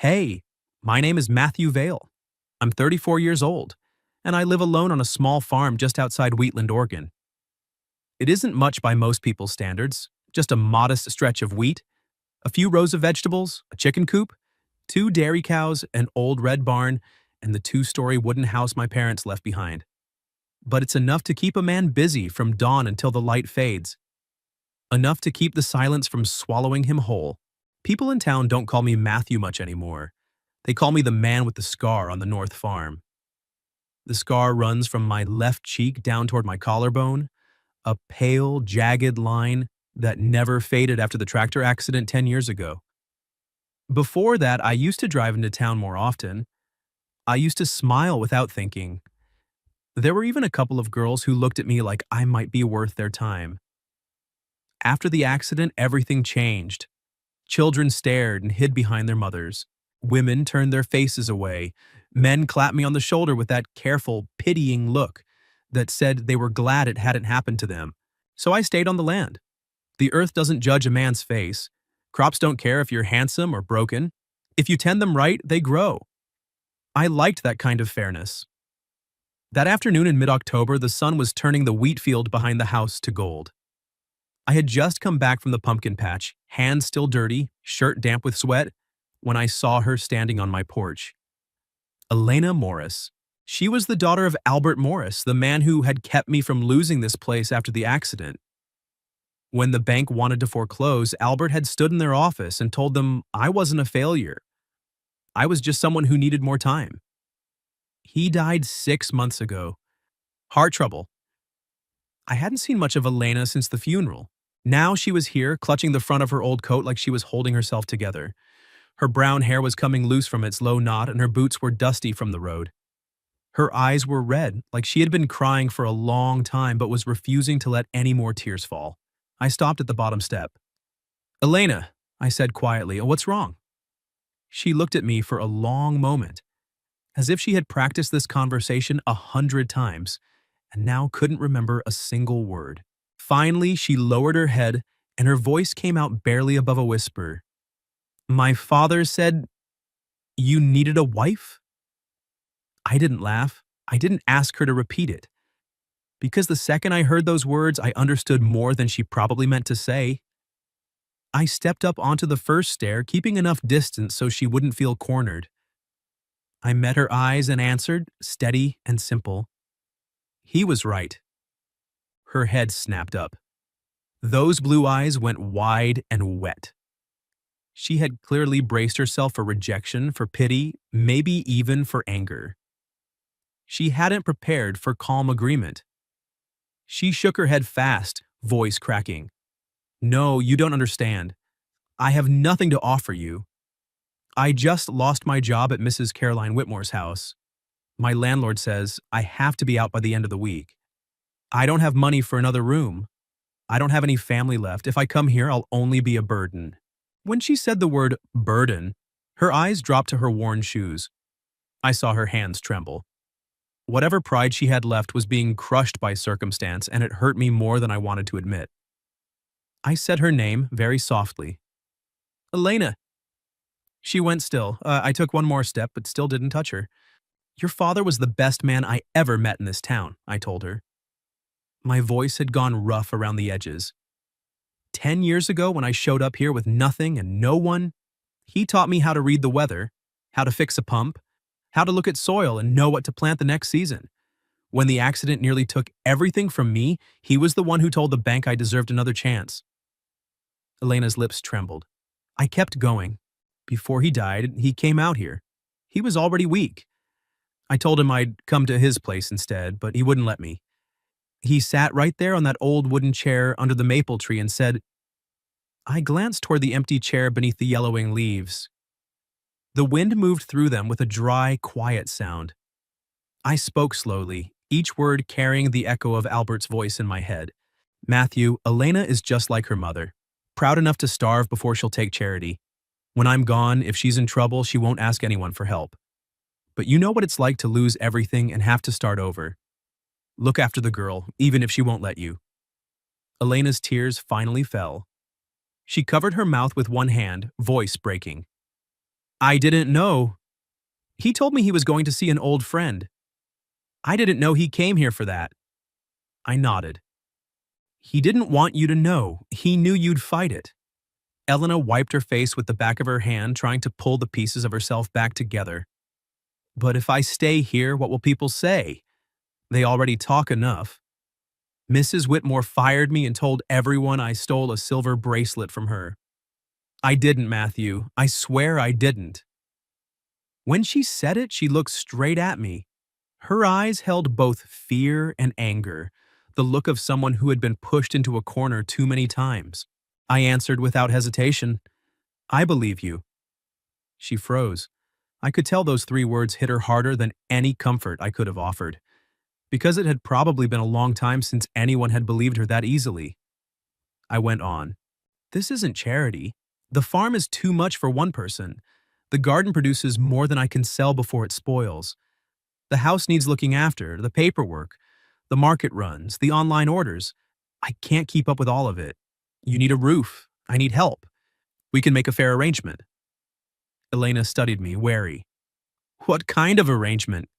Hey, my name is Matthew Vale. I'm 34 years old, and I live alone on a small farm just outside Wheatland, Oregon. It isn't much by most people's standards, just a modest stretch of wheat, a few rows of vegetables, a chicken coop, two dairy cows, an old red barn, and the two-story wooden house my parents left behind. But it's enough to keep a man busy from dawn until the light fades, enough to keep the silence from swallowing him whole. People in town don't call me Matthew much anymore. They call me the man with the scar on the North Farm. The scar runs from my left cheek down toward my collarbone, a pale, jagged line that never faded after the tractor accident 10 years ago. Before that, I used to drive into town more often. I used to smile without thinking. There were even a couple of girls who looked at me like I might be worth their time. After the accident, everything changed. Children stared and hid behind their mothers. Women turned their faces away. Men clapped me on the shoulder with that careful, pitying look that said they were glad it hadn't happened to them. So I stayed on the land. The earth doesn't judge a man's face. Crops don't care if you're handsome or broken. If you tend them right, they grow. I liked that kind of fairness. That afternoon in mid-October, the sun was turning the wheat field behind the house to gold. I had just come back from the pumpkin patch, hands still dirty, shirt damp with sweat, when I saw her standing on my porch. Elena Morris. She was the daughter of Albert Morris, the man who had kept me from losing this place after the accident. When the bank wanted to foreclose, Albert had stood in their office and told them I wasn't a failure. I was just someone who needed more time. He died 6 months ago. Heart trouble. I hadn't seen much of Elena since the funeral. Now she was here, clutching the front of her old coat like she was holding herself together. Her brown hair was coming loose from its low knot, and her boots were dusty from the road. Her eyes were red, like she had been crying for a long time but was refusing to let any more tears fall. I stopped at the bottom step. "Elena," I said quietly, "what's wrong?" She looked at me for a long moment, as if she had practiced this conversation 100 times, and now couldn't remember a single word. Finally, she lowered her head, and her voice came out barely above a whisper. "My father said you needed a wife?" I didn't laugh. I didn't ask her to repeat it. Because the second I heard those words, I understood more than she probably meant to say. I stepped up onto the first stair, keeping enough distance so she wouldn't feel cornered. I met her eyes and answered, steady and simple. He was right. Her head snapped up. Those blue eyes went wide and wet. She had clearly braced herself for rejection, for pity, maybe even for anger. She hadn't prepared for calm agreement. She shook her head fast, voice cracking. "No, you don't understand. I have nothing to offer you. I just lost my job at Mrs. Caroline Whitmore's house. My landlord says I have to be out by the end of the week. I don't have money for another room. I don't have any family left. If I come here, I'll only be a burden." When she said the word burden, her eyes dropped to her worn shoes. I saw her hands tremble. Whatever pride she had left was being crushed by circumstance, and it hurt me more than I wanted to admit. I said her name very softly. "Elena." She went still. I took one more step, but still didn't touch her. "Your father was the best man I ever met in this town," I told her. My voice had gone rough around the edges. 10 years ago, when I showed up here with nothing and no one, he taught me how to read the weather, how to fix a pump, how to look at soil and know what to plant the next season. When the accident nearly took everything from me, he was the one who told the bank I deserved another chance. Elena's lips trembled. I kept going. Before he died, he came out here. He was already weak. I told him I'd come to his place instead, but he wouldn't let me. He sat right there on that old wooden chair under the maple tree and said, I glanced toward the empty chair beneath the yellowing leaves. The wind moved through them with a dry, quiet sound. I spoke slowly, each word carrying the echo of Albert's voice in my head. "Matthew, Elena is just like her mother, proud enough to starve before she'll take charity. When I'm gone, if she's in trouble, she won't ask anyone for help. But you know what it's like to lose everything and have to start over. Look after the girl, even if she won't let you." Elena's tears finally fell. She covered her mouth with one hand, voice breaking. I didn't know. He told me he was going to see an old friend. I didn't know he came here for that. I nodded. He didn't want you to know. He knew you'd fight it. Elena wiped her face with the back of her hand, trying to pull the pieces of herself back together. But if I stay here, what will people say? They already talk enough. Mrs. Whitmore fired me and told everyone I stole a silver bracelet from her. I didn't, Matthew. I swear I didn't. When she said it, she looked straight at me. Her eyes held both fear and anger, the look of someone who had been pushed into a corner too many times. I answered without hesitation, I believe you. She froze. I could tell those 3 words hit her harder than any comfort I could have offered, because it had probably been a long time since anyone had believed her that easily. I went on. This isn't charity. The farm is too much for one person. The garden produces more than I can sell before it spoils. The house needs looking after, the paperwork, the market runs, the online orders. I can't keep up with all of it. You need a roof. I need help. We can make a fair arrangement. Elena studied me, wary. What kind of arrangement?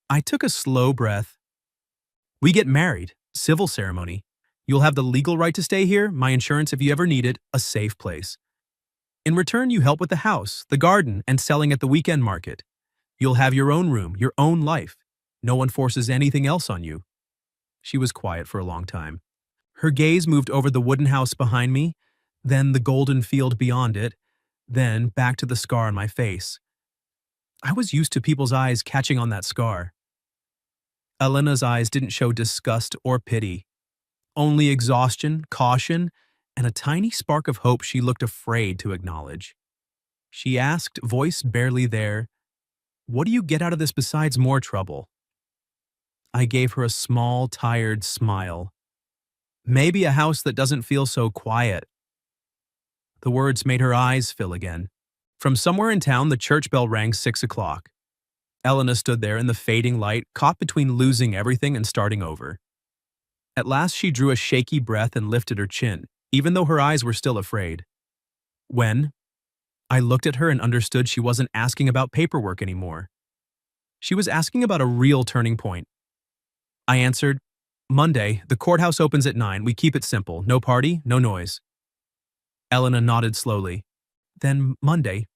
I took a slow breath. We get married, civil ceremony. You'll have the legal right to stay here, my insurance if you ever need it, a safe place. In return, you help with the house, the garden, and selling at the weekend market. You'll have your own room, your own life. No one forces anything else on you. She was quiet for a long time. Her gaze moved over the wooden house behind me, then the golden field beyond it, then back to the scar on my face. I was used to people's eyes catching on that scar. Elena's eyes didn't show disgust or pity. Only exhaustion, caution, and a tiny spark of hope she looked afraid to acknowledge. She asked, voice barely there, "What do you get out of this besides more trouble?" I gave her a small, tired smile. Maybe a house that doesn't feel so quiet. The words made her eyes fill again. From somewhere in town, the church bell rang 6 o'clock. Elena stood there in the fading light, caught between losing everything and starting over. At last she drew a shaky breath and lifted her chin, even though her eyes were still afraid. When? I looked at her and understood she wasn't asking about paperwork anymore. She was asking about a real turning point. I answered, Monday, the courthouse opens at 9. We keep it simple. No party, no noise. Elena nodded slowly. Then Monday.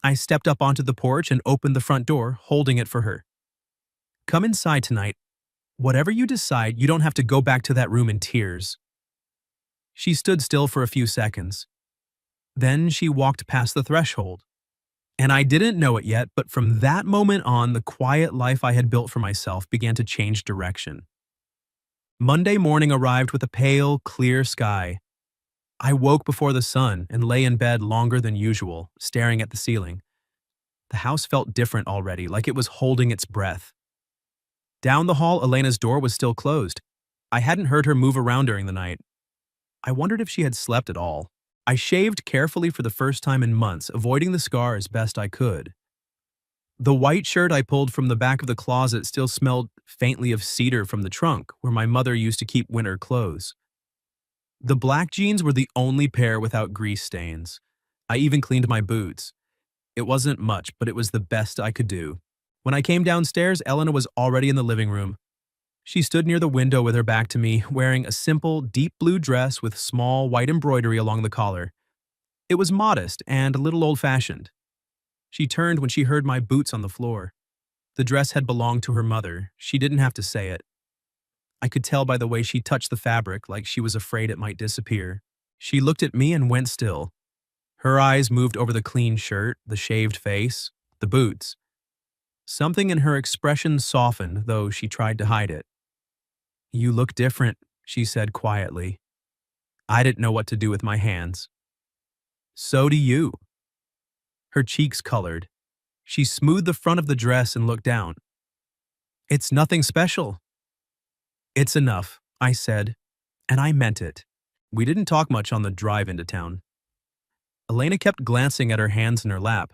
I stepped up onto the porch and opened the front door, holding it for her. Come inside tonight. Whatever you decide, you don't have to go back to that room in tears. She stood still for a few seconds. Then she walked past the threshold. And I didn't know it yet, but from that moment on, the quiet life I had built for myself began to change direction. Monday morning arrived with a pale, clear sky. I woke before the sun and lay in bed longer than usual, staring at the ceiling. The house felt different already, like it was holding its breath. Down the hall, Elena's door was still closed. I hadn't heard her move around during the night. I wondered if she had slept at all. I shaved carefully for the first time in months, avoiding the scar as best I could. The white shirt I pulled from the back of the closet still smelled faintly of cedar from the trunk, where my mother used to keep winter clothes. The black jeans were the only pair without grease stains. I even cleaned my boots. It wasn't much, but it was the best I could do. When I came downstairs, Elena was already in the living room. She stood near the window with her back to me, wearing a simple, deep blue dress with small white embroidery along the collar. It was modest and a little old-fashioned. She turned when she heard my boots on the floor. The dress had belonged to her mother. She didn't have to say it. I could tell by the way she touched the fabric, like she was afraid it might disappear. She looked at me and went still. Her eyes moved over the clean shirt, the shaved face, the boots. Something in her expression softened, though she tried to hide it. "You look different," she said quietly. I didn't know what to do with my hands. "So do you." Her cheeks colored. She smoothed the front of the dress and looked down. "It's nothing special." "It's enough," I said, and I meant it. We didn't talk much on the drive into town. Elena kept glancing at her hands in her lap.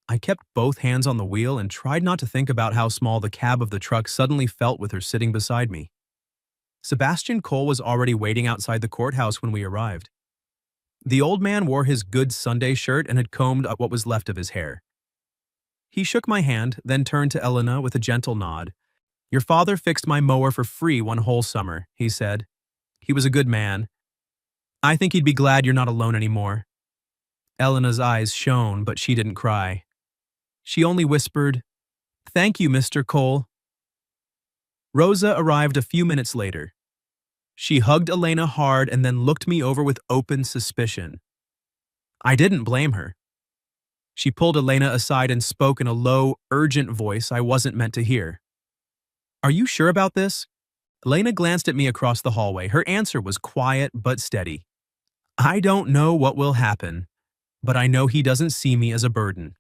I kept both hands on the wheel and tried not to think about how small the cab of the truck suddenly felt with her sitting beside me. Sebastian Cole was already waiting outside the courthouse when we arrived. The old man wore his good Sunday shirt and had combed up what was left of his hair. He shook my hand, then turned to Elena with a gentle nod. Your father fixed my mower for free one whole summer, he said. He was a good man. I think he'd be glad you're not alone anymore. Elena's eyes shone, but she didn't cry. She only whispered, Thank you, Mr. Cole. Rosa arrived a few minutes later. She hugged Elena hard and then looked me over with open suspicion. I didn't blame her. She pulled Elena aside and spoke in a low, urgent voice I wasn't meant to hear. Are you sure about this? Elena glanced at me across the hallway. Her answer was quiet but steady. I don't know what will happen, but I know he doesn't see me as a burden.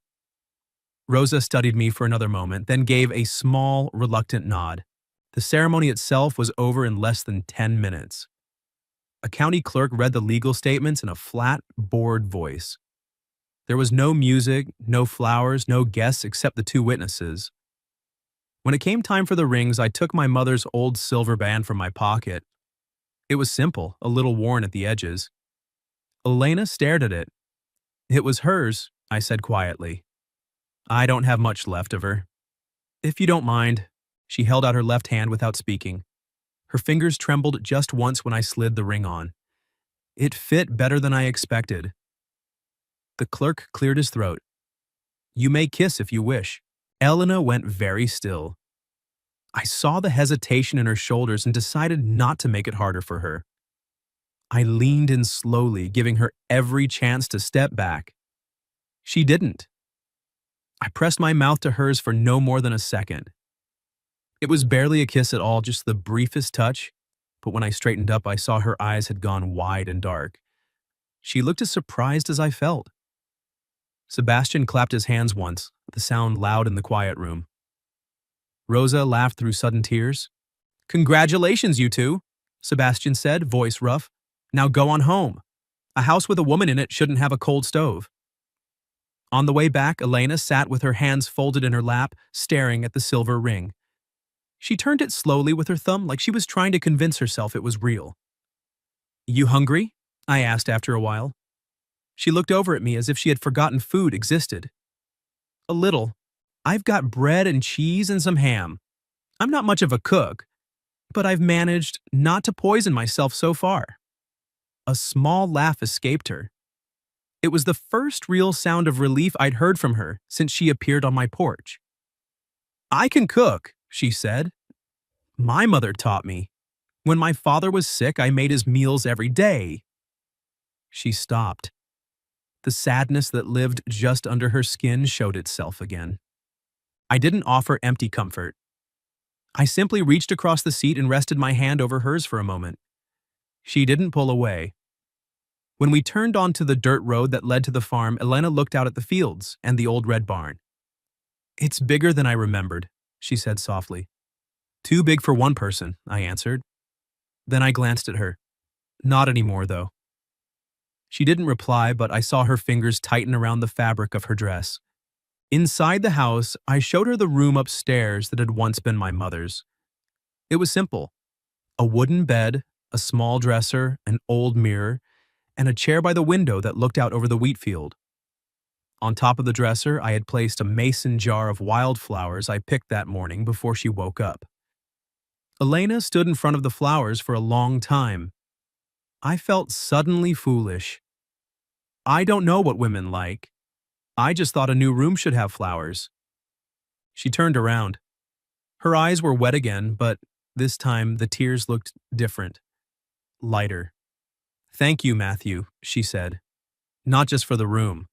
Rosa studied me for another moment, then gave a small, reluctant nod. The ceremony itself was over in less than 10 minutes. A county clerk read the legal statements in a flat, bored voice. There was no music, no flowers, no guests except the two witnesses. When it came time for the rings, I took my mother's old silver band from my pocket. It was simple, a little worn at the edges. Elena stared at it. It was hers, I said quietly. I don't have much left of her. If you don't mind. She held out her left hand without speaking. Her fingers trembled just once when I slid the ring on. It fit better than I expected. The clerk cleared his throat. You may kiss if you wish. Elena went very still. I saw the hesitation in her shoulders and decided not to make it harder for her. I leaned in slowly, giving her every chance to step back. She didn't. I pressed my mouth to hers for no more than a second. It was barely a kiss at all, just the briefest touch, but when I straightened up, I saw her eyes had gone wide and dark. She looked as surprised as I felt. Sebastian clapped his hands once, the sound loud in the quiet room. Rosa laughed through sudden tears. Congratulations, you two, Sebastian said, voice rough. Now go on home. A house with a woman in it shouldn't have a cold stove. On the way back, Elena sat with her hands folded in her lap, staring at the silver ring. She turned it slowly with her thumb like she was trying to convince herself it was real. You hungry? I asked after a while. She looked over at me as if she had forgotten food existed. A little. I've got bread and cheese and some ham. I'm not much of a cook, but I've managed not to poison myself so far. A small laugh escaped her. It was the first real sound of relief I'd heard from her since she appeared on my porch. I can cook, she said. My mother taught me. When my father was sick, I made his meals every day. She stopped. The sadness that lived just under her skin showed itself again. I didn't offer empty comfort. I simply reached across the seat and rested my hand over hers for a moment. She didn't pull away. When we turned onto the dirt road that led to the farm, Elena looked out at the fields and the old red barn. It's bigger than I remembered, she said softly. Too big for one person, I answered. Then I glanced at her. Not anymore, though. She didn't reply, but I saw her fingers tighten around the fabric of her dress. Inside the house, I showed her the room upstairs that had once been my mother's. It was simple. A wooden bed, a small dresser, an old mirror, and a chair by the window that looked out over the wheat field. On top of the dresser, I had placed a mason jar of wildflowers I picked that morning before she woke up. Elena stood in front of the flowers for a long time. I felt suddenly foolish. I don't know what women like. I just thought a new room should have flowers. She turned around. Her eyes were wet again, but this time the tears looked different, lighter. Thank you, Matthew, she said. Not just for the room,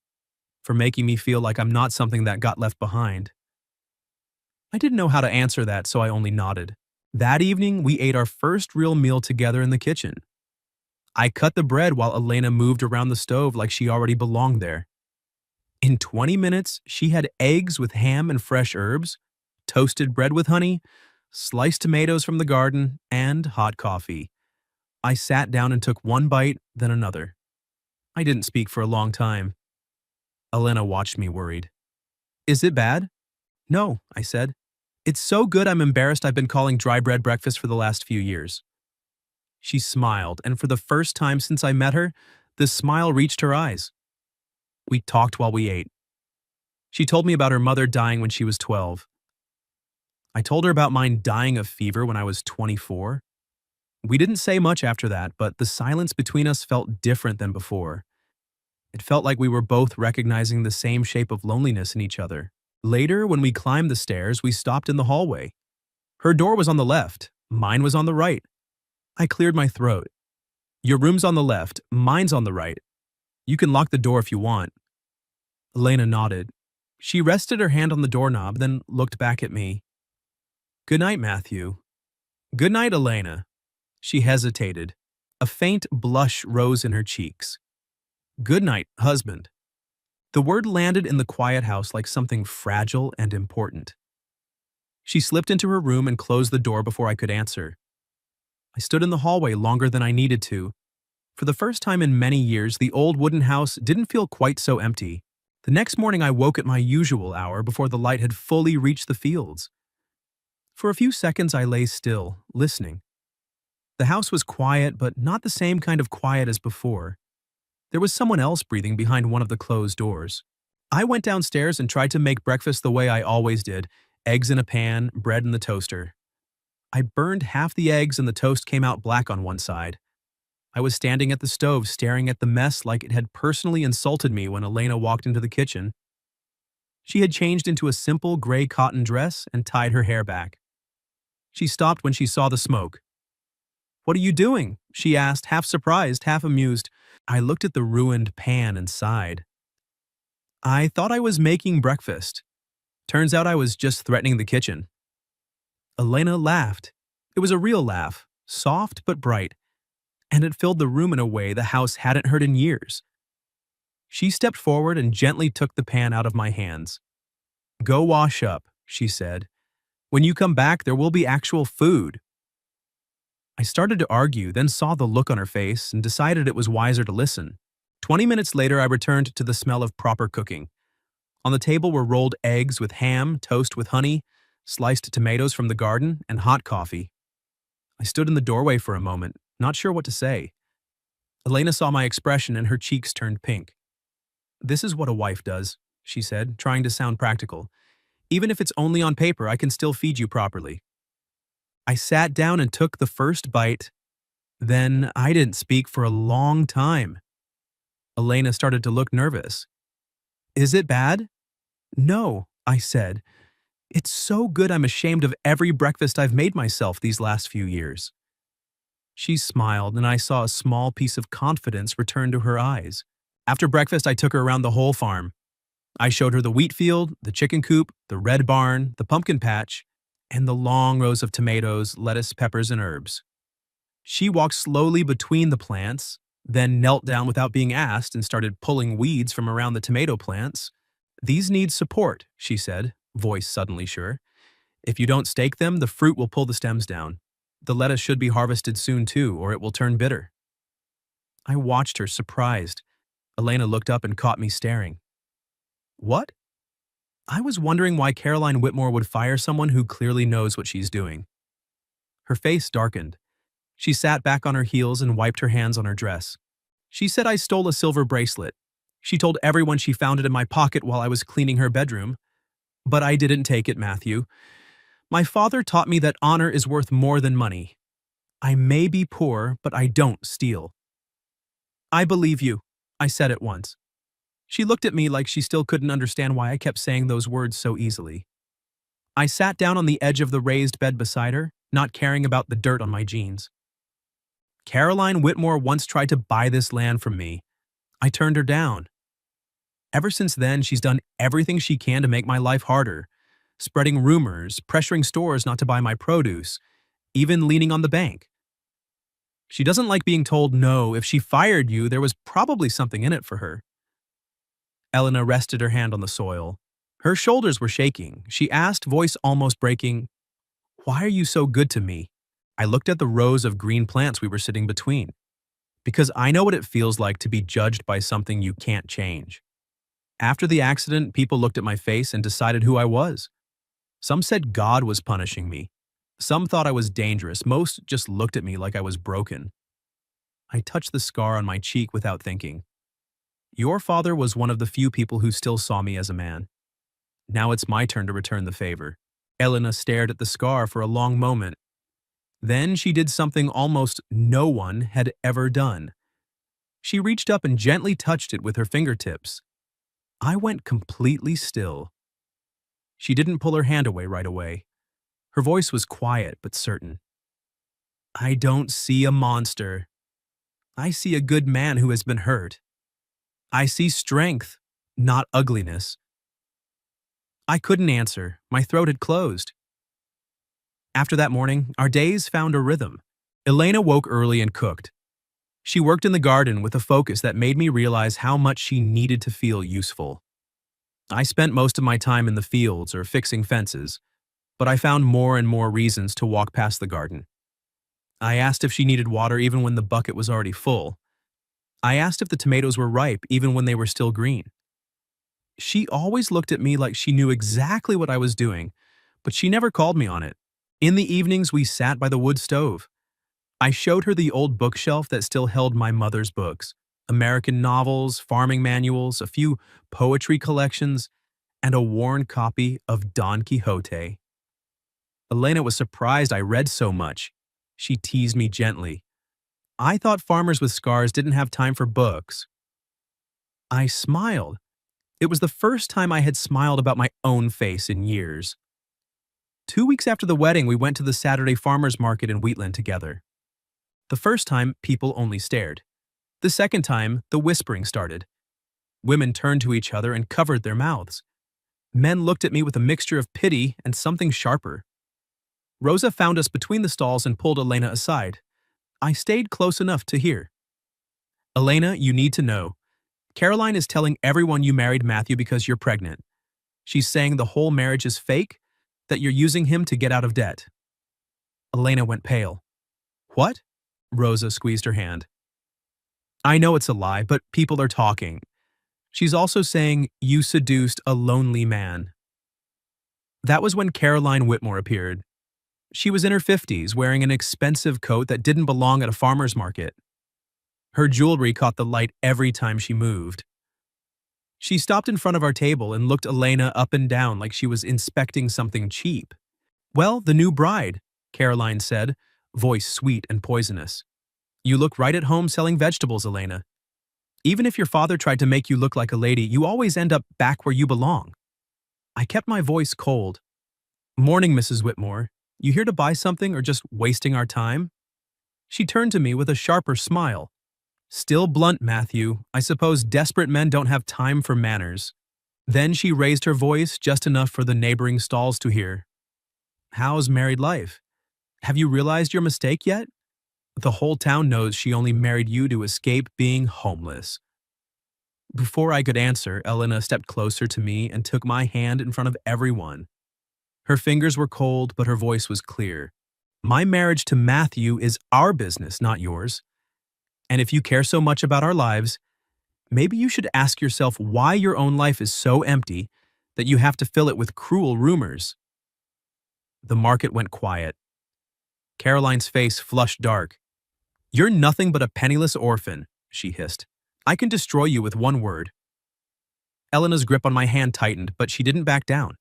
for making me feel like I'm not something that got left behind. I didn't know how to answer that, so I only nodded. That evening, we ate our first real meal together in the kitchen. I cut the bread while Elena moved around the stove like she already belonged there. In 20 minutes, she had eggs with ham and fresh herbs, toasted bread with honey, sliced tomatoes from the garden, and hot coffee. I sat down and took one bite, then another. I didn't speak for a long time. Elena watched me worried. Is it bad? No, I said. It's so good I'm embarrassed I've been calling dry bread breakfast for the last few years. She smiled, and for the first time since I met her, The smile reached her eyes. We talked while we ate. She told me about her mother dying when she was 12. I told her about mine dying of fever when I was 24. We didn't say much after that, but the silence between us felt different than before. It felt like we were both recognizing the same shape of loneliness in each other. Later, when we climbed the stairs, we stopped in the hallway. Her door was on the left, mine was on the right. I cleared my throat. Your room's on the left, mine's on the right. You can lock the door if you want. Elena nodded. She rested her hand on the doorknob, then looked back at me. Good night, Matthew. Good night, Elena. She hesitated. A faint blush rose in her cheeks. Good night, husband. The word landed in the quiet house like something fragile and important. She slipped into her room and closed the door before I could answer. I stood in the hallway longer than I needed to. For the first time in many years, the old wooden house didn't feel quite so empty. The next morning, I woke at my usual hour before the light had fully reached the fields. For a few seconds, I lay still, listening. The house was quiet, but not the same kind of quiet as before. There was someone else breathing behind one of the closed doors. I went downstairs and tried to make breakfast the way I always did, eggs in a pan, bread in the toaster. I burned half the eggs and the toast came out black on one side. I was standing at the stove staring at the mess like it had personally insulted me when Elena walked into the kitchen. She had changed into a simple gray cotton dress and tied her hair back. She stopped when she saw the smoke. What are you doing? She asked, half surprised, half amused. I looked at the ruined pan and sighed. I thought I was making breakfast. Turns out I was just threatening the kitchen. Elena laughed. It was a real laugh, soft but bright, and it filled the room in a way the house hadn't heard in years. She stepped forward and gently took the pan out of my hands. Go wash up, she said. When you come back, there will be actual food. I started to argue, then saw the look on her face and decided it was wiser to listen. 20 minutes later, I returned to the smell of proper cooking. On the table were rolled eggs with ham, toast with honey, sliced tomatoes from the garden, and hot coffee. I stood in the doorway for a moment, not sure what to say. Elena saw my expression and her cheeks turned pink. This is what a wife does, she said, trying to sound practical. Even if it's only on paper, I can still feed you properly. I sat down and took the first bite. Then I didn't speak for a long time. Elena started to look nervous. Is it bad? No, I said. It's so good I'm ashamed of every breakfast I've made myself these last few years. She smiled, and I saw a small piece of confidence return to her eyes. After breakfast, I took her around the whole farm. I showed her the wheat field, the chicken coop, the red barn, the pumpkin patch, and the long rows of tomatoes, lettuce, peppers, and herbs. She walked slowly between the plants, then knelt down without being asked and started pulling weeds from around the tomato plants. These need support, she said, voice suddenly sure. If you don't stake them, the fruit will pull the stems down. The lettuce should be harvested soon too, or it will turn bitter. I watched her, surprised. Elena looked up and caught me staring. What? I was wondering why Caroline Whitmore would fire someone who clearly knows what she's doing. Her face darkened. She sat back on her heels and wiped her hands on her dress. She said I stole a silver bracelet. She told everyone she found it in my pocket while I was cleaning her bedroom. But I didn't take it, Matthew. My father taught me that honor is worth more than money. I may be poor, but I don't steal. I believe you, I said at once. She looked at me like she still couldn't understand why I kept saying those words so easily. I sat down on the edge of the raised bed beside her, not caring about the dirt on my jeans. Caroline Whitmore once tried to buy this land from me. I turned her down. Ever since then, she's done everything she can to make my life harder, spreading rumors, pressuring stores not to buy my produce, even leaning on the bank. She doesn't like being told no. If she fired you, there was probably something in it for her. Elena rested her hand on the soil. Her shoulders were shaking. She asked, voice almost breaking, "Why are you so good to me?" I looked at the rows of green plants we were sitting between. Because I know what it feels like to be judged by something you can't change. After the accident, people looked at my face and decided who I was. Some said God was punishing me. Some thought I was dangerous. Most just looked at me like I was broken. I touched the scar on my cheek without thinking. Your father was one of the few people who still saw me as a man. Now it's my turn to return the favor. Elena stared at the scar for a long moment. Then she did something almost no one had ever done. She reached up and gently touched it with her fingertips. I went completely still. She didn't pull her hand away right away. Her voice was quiet but certain. I don't see a monster. I see a good man who has been hurt. I see strength, not ugliness. I couldn't answer. My throat had closed. After that morning, our days found a rhythm. Elena woke early and cooked. She worked in the garden with a focus that made me realize how much she needed to feel useful. I spent most of my time in the fields or fixing fences, but I found more and more reasons to walk past the garden. I asked if she needed water even when the bucket was already full. I asked if the tomatoes were ripe even when they were still green. She always looked at me like she knew exactly what I was doing, but she never called me on it. In the evenings, we sat by the wood stove. I showed her the old bookshelf that still held my mother's books, American novels, farming manuals, a few poetry collections, and a worn copy of Don Quixote. Elena was surprised I read so much. She teased me gently. I thought farmers with scars didn't have time for books. I smiled. It was the first time I had smiled about my own face in years. 2 weeks after the wedding, we went to the Saturday farmers market in Wheatland together. The first time, people only stared. The second time, the whispering started. Women turned to each other and covered their mouths. Men looked at me with a mixture of pity and something sharper. Rosa found us between the stalls and pulled Elena aside. I stayed close enough to hear. Elena, you need to know. Caroline is telling everyone you married Matthew because you're pregnant. She's saying the whole marriage is fake, that you're using him to get out of debt. Elena went pale. What? Rosa squeezed her hand. I know it's a lie, but people are talking. She's also saying you seduced a lonely man. That was when Caroline Whitmore appeared. She was in her 50s, wearing an expensive coat that didn't belong at a farmer's market. Her jewelry caught the light every time she moved. She stopped in front of our table and looked Elena up and down like she was inspecting something cheap. Well, the new bride, Caroline said, voice sweet and poisonous. You look right at home selling vegetables, Elena. Even if your father tried to make you look like a lady, you always end up back where you belong. I kept my voice cold. Morning, Mrs. Whitmore. You here to buy something or just wasting our time? She turned to me with a sharper smile. Still blunt, Matthew. I suppose desperate men don't have time for manners. Then she raised her voice just enough for the neighboring stalls to hear. How's married life? Have you realized your mistake yet? The whole town knows she only married you to escape being homeless. Before I could answer, Elena stepped closer to me and took my hand in front of everyone. Her fingers were cold, but her voice was clear. My marriage to Matthew is our business, not yours. And if you care so much about our lives, maybe you should ask yourself why your own life is so empty that you have to fill it with cruel rumors. The market went quiet. Caroline's face flushed dark. You're nothing but a penniless orphan, she hissed. I can destroy you with one word. Elena's grip on my hand tightened, but she didn't back down.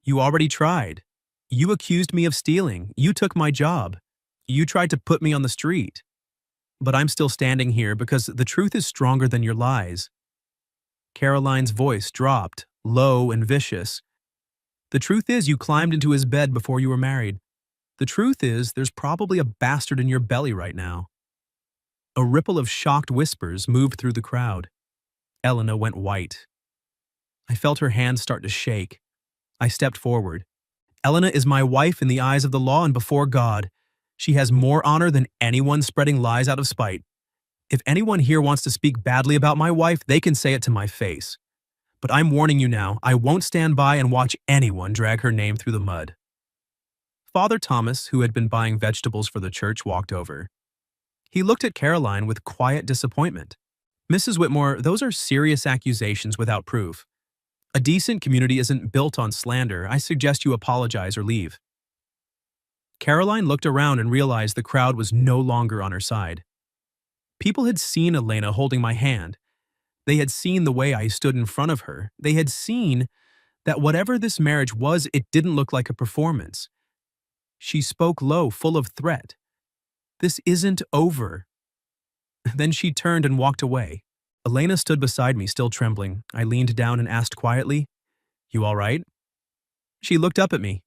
You already tried. You accused me of stealing. You took my job. You tried to put me on the street. But I'm still standing here because the truth is stronger than your lies. Caroline's voice dropped, low and vicious. The truth is you climbed into his bed before you were married. The truth is there's probably a bastard in your belly right now. A ripple of shocked whispers moved through the crowd. Elena went white. I felt her hands start to shake. I stepped forward. Elena is my wife in the eyes of the law and before God. She has more honor than anyone spreading lies out of spite. If anyone here wants to speak badly about my wife, they can say it to my face. But I'm warning you now, I won't stand by and watch anyone drag her name through the mud. Father Thomas, who had been buying vegetables for the church, walked over. He looked at Caroline with quiet disappointment. Mrs. Whitmore, those are serious accusations without proof. A decent community isn't built on slander. I suggest you apologize or leave. Caroline looked around and realized the crowd was no longer on her side. People had seen Elena holding my hand. They had seen the way I stood in front of her. They had seen that whatever this marriage was, it didn't look like a performance. She spoke low, full of threat. This isn't over. Then she turned and walked away. Elena stood beside me, still trembling. I leaned down and asked quietly, "You all right?" She looked up at me.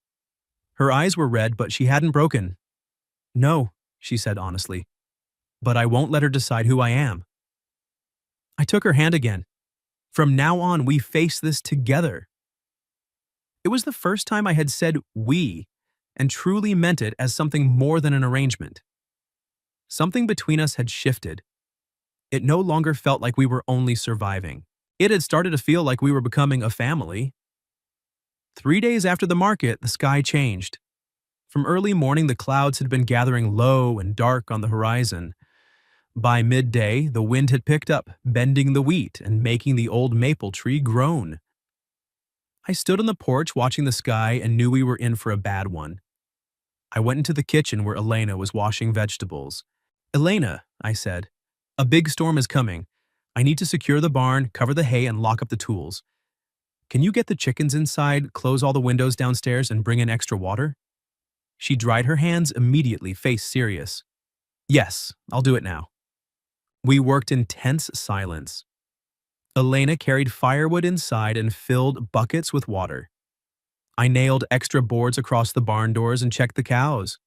Her eyes were red, but she hadn't broken. "No," she said honestly, "but I won't let her decide who I am." I took her hand again. "From now on, we face this together." It was the first time I had said "we" and truly meant it as something more than an arrangement. Something between us had shifted. It no longer felt like we were only surviving. It had started to feel like we were becoming a family. 3 days after the market, the sky changed. From early morning, the clouds had been gathering low and dark on the horizon. By midday, the wind had picked up, bending the wheat and making the old maple tree groan. I stood on the porch watching the sky and knew we were in for a bad one. I went into the kitchen where Elena was washing vegetables. "Elena," I said, "a big storm is coming. I need to secure the barn, cover the hay, and lock up the tools. Can you get the chickens inside, close all the windows downstairs, and bring in extra water?" She dried her hands immediately, face serious. "Yes, I'll do it now." We worked in tense silence. Elena carried firewood inside and filled buckets with water. I nailed extra boards across the barn doors and checked the cows.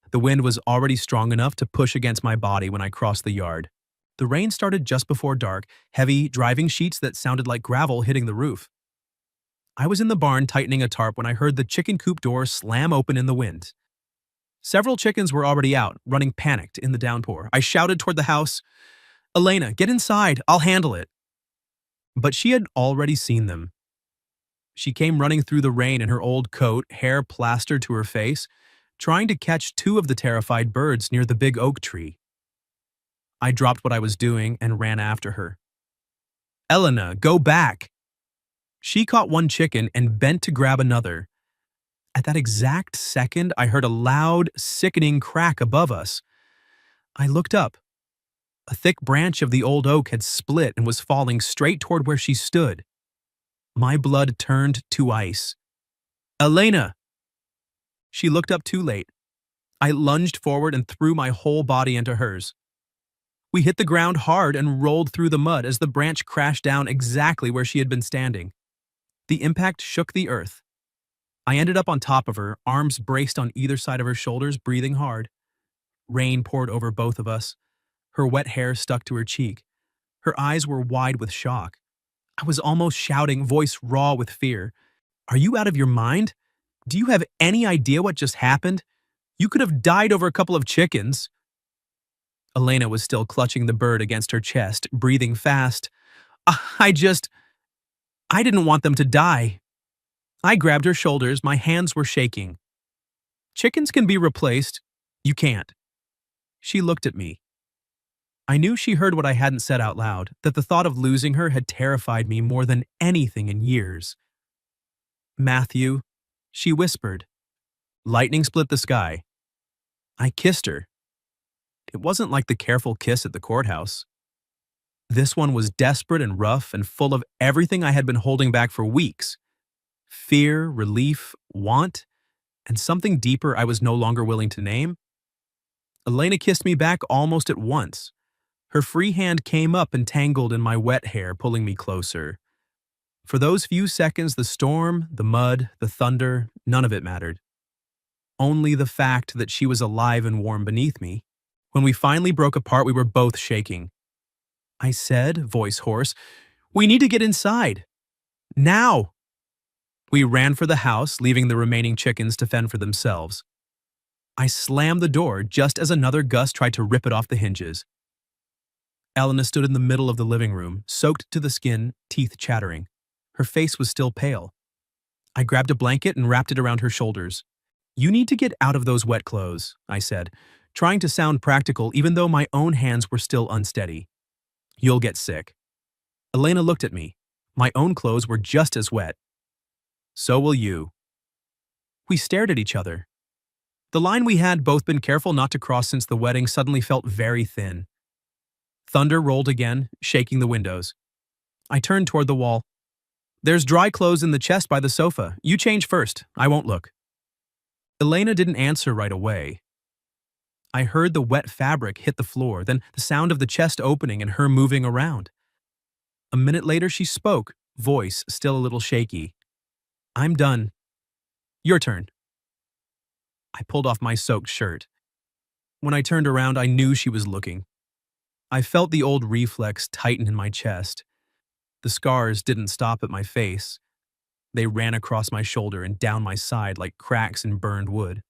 The wind was already strong enough to push against my body when I crossed the yard. The rain started just before dark, heavy, driving sheets that sounded like gravel hitting the roof. I was in the barn tightening a tarp when I heard the chicken coop door slam open in the wind. Several chickens were already out, running panicked in the downpour. I shouted toward the house, "Elena, get inside, I'll handle it." But she had already seen them. She came running through the rain in her old coat, hair plastered to her face, trying to catch two of the terrified birds near the big oak tree. I dropped what I was doing and ran after her. "Elena, go back!" She caught one chicken and bent to grab another. At that exact second, I heard a loud, sickening crack above us. I looked up. A thick branch of the old oak had split and was falling straight toward where she stood. My blood turned to ice. "Elena!" She looked up too late. I lunged forward and threw my whole body into hers. We hit the ground hard and rolled through the mud as the branch crashed down exactly where she had been standing. The impact shook the earth. I ended up on top of her, arms braced on either side of her shoulders, breathing hard. Rain poured over both of us. Her wet hair stuck to her cheek. Her eyes were wide with shock. I was almost shouting, voice raw with fear. "Are you out of your mind? Do you have any idea what just happened? You could have died over a couple of chickens." Elena was still clutching the bird against her chest, breathing fast. I didn't want them to die." I grabbed her shoulders, my hands were shaking. "Chickens can be replaced. You can't." She looked at me. I knew she heard what I hadn't said out loud, that the thought of losing her had terrified me more than anything in years. "Matthew," she whispered. Lightning split the sky. I kissed her. It wasn't like the careful kiss at the courthouse. This one was desperate and rough and full of everything I had been holding back for weeks. Fear, relief, want, and something deeper I was no longer willing to name. Elena kissed me back almost at once. Her free hand came up and tangled in my wet hair, pulling me closer. For those few seconds, the storm, the mud, the thunder, none of it mattered. Only the fact that she was alive and warm beneath me. When we finally broke apart, we were both shaking. I said, voice hoarse, "We need to get inside. Now!" We ran for the house, leaving the remaining chickens to fend for themselves. I slammed the door just as another gust tried to rip it off the hinges. Elena stood in the middle of the living room, soaked to the skin, teeth chattering. Her face was still pale. I grabbed a blanket and wrapped it around her shoulders. "You need to get out of those wet clothes," I said, trying to sound practical even though my own hands were still unsteady. "You'll get sick." Elena looked at me. My own clothes were just as wet. "So will you." We stared at each other. The line we had both been careful not to cross since the wedding suddenly felt very thin. Thunder rolled again, shaking the windows. I turned toward the wall. There's dry clothes in the chest by the sofa. You change first. I won't look. Elena didn't answer right away. I heard the wet fabric hit the floor, then the sound of the chest opening and her moving around. A minute later, she spoke, voice still a little shaky. I'm done. Your turn. I pulled off my soaked shirt. When I turned around, I knew she was looking. I felt the old reflex tighten in my chest. The scars didn't stop at my face. They ran across my shoulder and down my side like cracks in burned wood.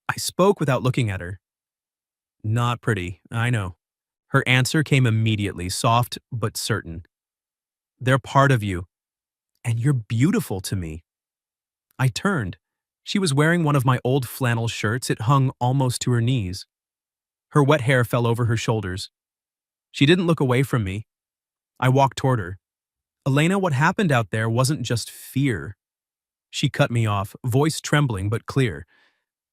I spoke without looking at her. Not pretty, I know. Her answer came immediately, soft but certain. They're part of you, and you're beautiful to me. I turned. She was wearing one of my old flannel shirts. It hung almost to her knees. Her wet hair fell over her shoulders. She didn't look away from me. I walked toward her. Elena, what happened out there wasn't just fear. She cut me off, voice trembling but clear.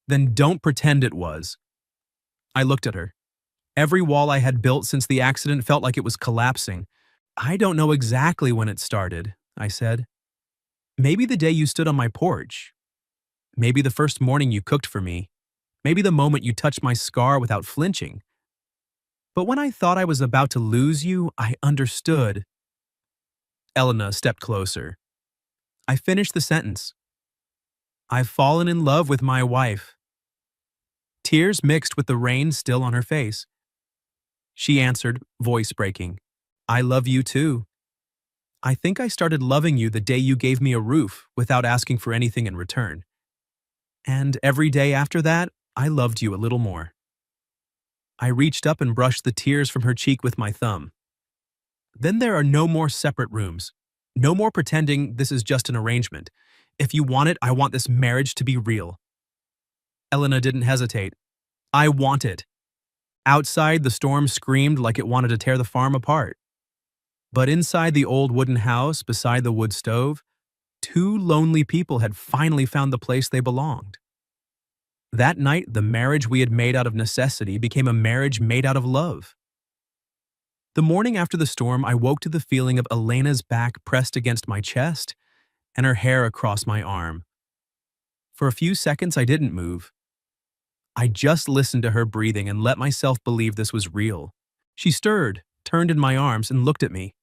Then don't pretend it was. I looked at her. Every wall I had built since the accident felt like it was collapsing. I don't know exactly when it started, I said. Maybe the day you stood on my porch. Maybe the first morning you cooked for me. Maybe the moment you touched my scar without flinching. But when I thought I was about to lose you, I understood. Elena stepped closer. I finished the sentence. I've fallen in love with my wife. Tears mixed with the rain still on her face. She answered, voice breaking. I love you too. I think I started loving you the day you gave me a roof without asking for anything in return. And every day after that, I loved you a little more. I reached up and brushed the tears from her cheek with my thumb. Then there are no more separate rooms. No more pretending this is just an arrangement. If you want it, I want this marriage to be real. Elena didn't hesitate. I want it. Outside, the storm screamed like it wanted to tear the farm apart. But inside the old wooden house beside the wood stove, two lonely people had finally found the place they belonged. That night, the marriage we had made out of necessity became a marriage made out of love. The morning after the storm, I woke to the feeling of Elena's back pressed against my chest and her hair across my arm. For a few seconds, I didn't move. I just listened to her breathing and let myself believe this was real. She stirred, turned in my arms, and looked at me.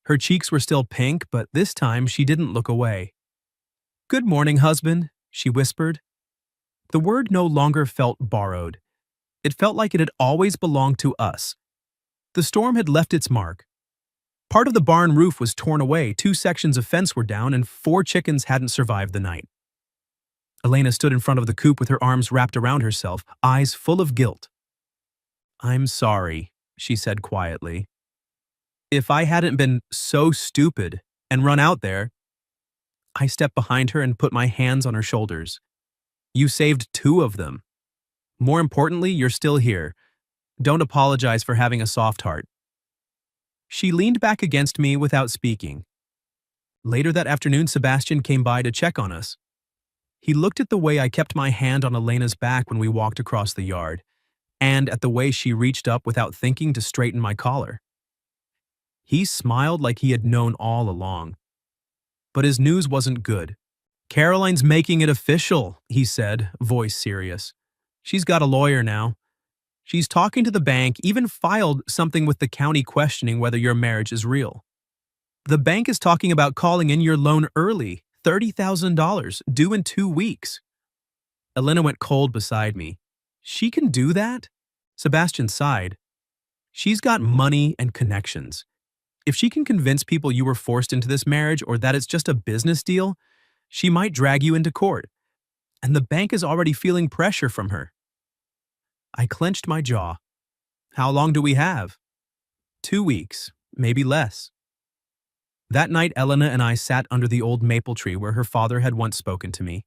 Her cheeks were still pink, but this time she didn't look away. Good morning, husband, she whispered. The word no longer felt borrowed. It felt like it had always belonged to us. The storm had left its mark. Part of the barn roof was torn away, 2 sections of fence were down, and 4 chickens hadn't survived the night. Elena stood in front of the coop with her arms wrapped around herself, eyes full of guilt. I'm sorry, she said quietly. If I hadn't been so stupid and run out there. I stepped behind her and put my hands on her shoulders. You saved 2 of them. More importantly, you're still here. Don't apologize for having a soft heart. She leaned back against me without speaking. Later that afternoon, Sebastian came by to check on us. He looked at the way I kept my hand on Elena's back when we walked across the yard, and at the way she reached up without thinking to straighten my collar. He smiled like he had known all along. But his news wasn't good. Caroline's making it official, he said, voice serious. She's got a lawyer now. She's talking to the bank, even filed something with the county questioning whether your marriage is real. The bank is talking about calling in your loan early, $30,000, due in 2 weeks. Elena went cold beside me. She can do that? Sebastian sighed. She's got money and connections. If she can convince people you were forced into this marriage or that it's just a business deal, she might drag you into court. And the bank is already feeling pressure from her. I clenched my jaw. How long do we have? 2 weeks, maybe less. That night, Elena and I sat under the old maple tree where her father had once spoken to me.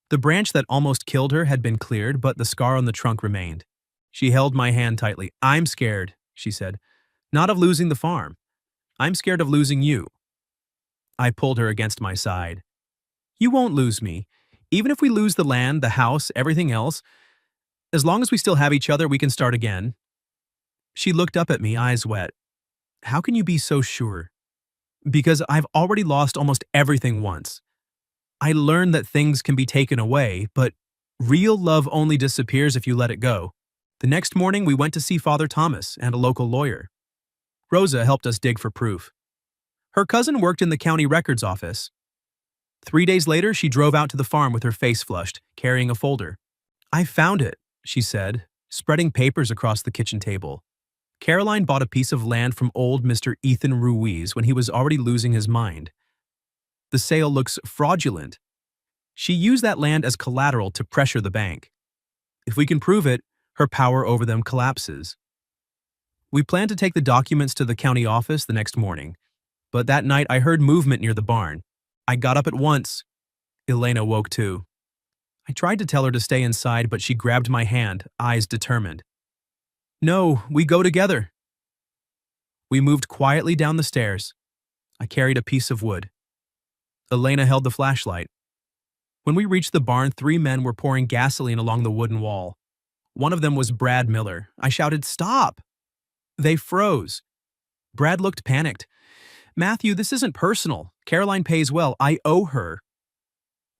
The branch that almost killed her had been cleared, but the scar on the trunk remained. She held my hand tightly. I'm scared, she said. Not of losing the farm. I'm scared of losing you. I pulled her against my side. You won't lose me. Even if we lose the land, the house, everything else, as long as we still have each other, we can start again. She looked up at me, eyes wet. How can you be so sure? Because I've already lost almost everything once. I learned that things can be taken away, but real love only disappears if you let it go. The next morning, we went to see Father Thomas and a local lawyer. Rosa helped us dig for proof. Her cousin worked in the county records office. 3 days later, she drove out to the farm with her face flushed, carrying a folder. I found it, she said, spreading papers across the kitchen table. Caroline bought a piece of land from old Mr. Ethan Ruiz when he was already losing his mind. The sale looks fraudulent. She used that land as collateral to pressure the bank. If we can prove it, her power over them collapses. We planned to take the documents to the county office the next morning, but that night I heard movement near the barn. I got up at once. Elena woke too. I tried to tell her to stay inside, but she grabbed my hand, eyes determined. No, we go together. We moved quietly down the stairs. I carried a piece of wood. Elena held the flashlight. When we reached the barn, 3 men were pouring gasoline along the wooden wall. One of them was Brad Miller. I shouted, "Stop!" They froze. Brad looked panicked. "Matthew, this isn't personal. Caroline pays well. I owe her."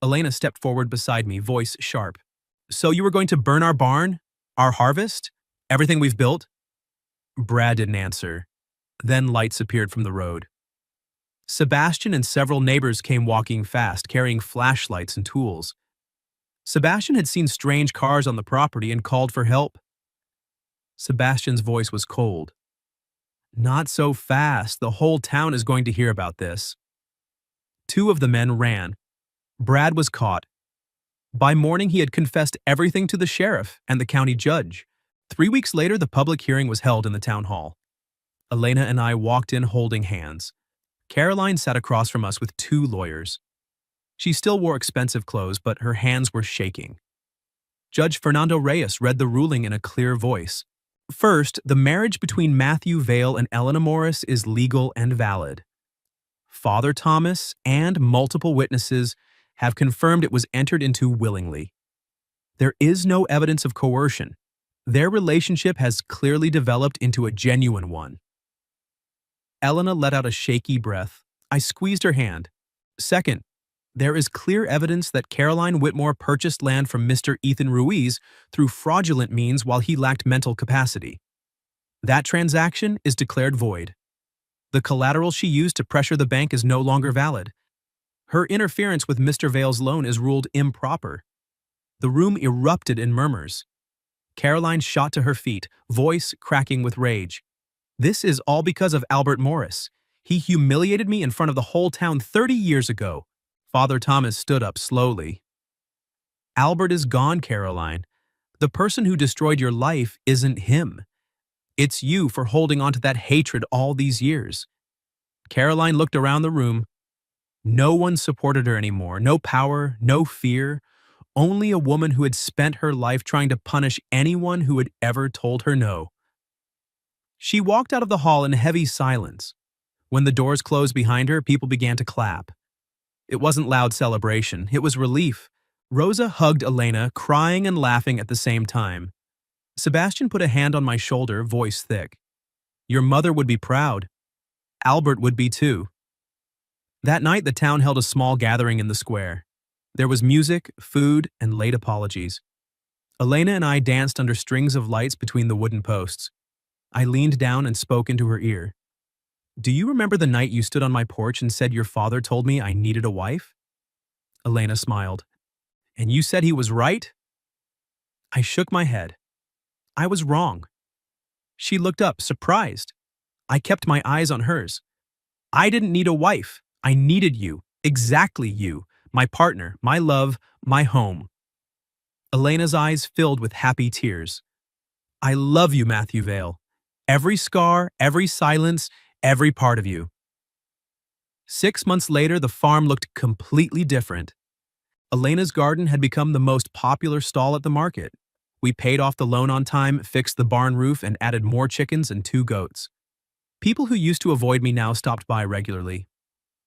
Elena stepped forward beside me, voice sharp. "So you were going to burn our barn? Our harvest? Everything we've built?" Brad didn't answer. Then lights appeared from the road. Sebastian and several neighbors came walking fast, carrying flashlights and tools. Sebastian had seen strange cars on the property and called for help. Sebastian's voice was cold. "Not so fast. The whole town is going to hear about this." 2 of the men ran. Brad was caught. By morning, he had confessed everything to the sheriff and the county judge. 3 weeks later, the public hearing was held in the town hall. Elena and I walked in holding hands. Caroline sat across from us with 2 lawyers. She still wore expensive clothes, but her hands were shaking. Judge Fernando Reyes read the ruling in a clear voice. First, the marriage between Matthew Vale and Elena Morris is legal and valid. Father Thomas and multiple witnesses have confirmed it was entered into willingly. There is no evidence of coercion. Their relationship has clearly developed into a genuine one. Elena let out a shaky breath. I squeezed her hand. Second, there is clear evidence that Caroline Whitmore purchased land from Mr. Ethan Ruiz through fraudulent means while he lacked mental capacity. That transaction is declared void. The collateral she used to pressure the bank is no longer valid. Her interference with Mr. Vale's loan is ruled improper. The room erupted in murmurs. Caroline shot to her feet, voice cracking with rage. "This is all because of Albert Morris. He humiliated me in front of the whole town 30 years ago." Father Thomas stood up slowly. "Albert is gone, Caroline. The person who destroyed your life isn't him. It's you for holding on to that hatred all these years." Caroline looked around the room. No one supported her anymore. No power, no fear. Only a woman who had spent her life trying to punish anyone who had ever told her no. She walked out of the hall in heavy silence. When the doors closed behind her, people began to clap. It wasn't loud celebration, it was relief. Rosa hugged Elena, crying and laughing at the same time. Sebastian put a hand on my shoulder, voice thick. "Your mother would be proud. Albert would be too." That night, the town held a small gathering in the square. There was music, food, and late apologies. Elena and I danced under strings of lights between the wooden posts. I leaned down and spoke into her ear. "Do you remember the night you stood on my porch and said your father told me I needed a wife?" Elena smiled. "And you said he was right?" I shook my head. I was wrong. She looked up, surprised. I kept my eyes on hers. "I didn't need a wife. I needed you. Exactly you. My partner, my love, my home." Elena's eyes filled with happy tears. "I love you, Matthew Vale. Every scar, every silence, every part of you." 6 months later, the farm looked completely different. Elena's garden had become the most popular stall at the market. We paid off the loan on time, fixed the barn roof, and added more chickens and 2 goats. People who used to avoid me now stopped by regularly.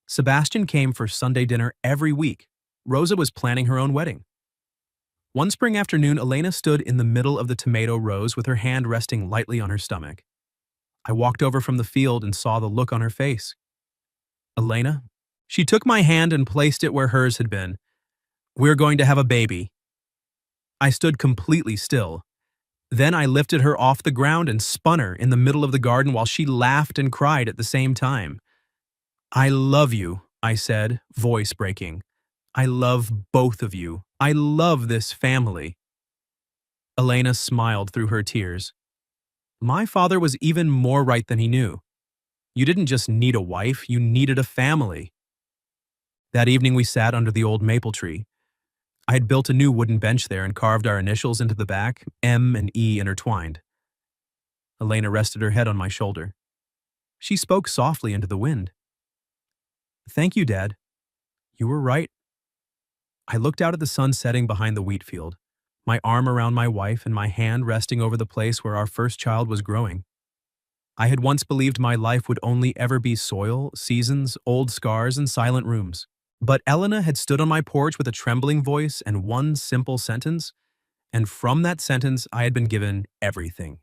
Sebastian came for Sunday dinner every week. Rosa was planning her own wedding. One spring afternoon, Elena stood in the middle of the tomato rows with her hand resting lightly on her stomach. I walked over from the field and saw the look on her face. Elena? She took my hand and placed it where hers had been. We're going to have a baby. I stood completely still. Then I lifted her off the ground and spun her in the middle of the garden while she laughed and cried at the same time. I love you, I said, voice breaking. I love both of you. I love this family. Elena smiled through her tears. My father was even more right than he knew. You didn't just need a wife, you needed a family. That evening we sat under the old maple tree. I had built a new wooden bench there and carved our initials into the back, M and E intertwined. Elena rested her head on my shoulder. She spoke softly into the wind. Thank you, Dad. You were right. I looked out at the sun setting behind the wheat field, my arm around my wife and my hand resting over the place where our first child was growing. I had once believed my life would only ever be soil, seasons, old scars, and silent rooms. But Elena had stood on my porch with a trembling voice and one simple sentence, and from that sentence I had been given everything.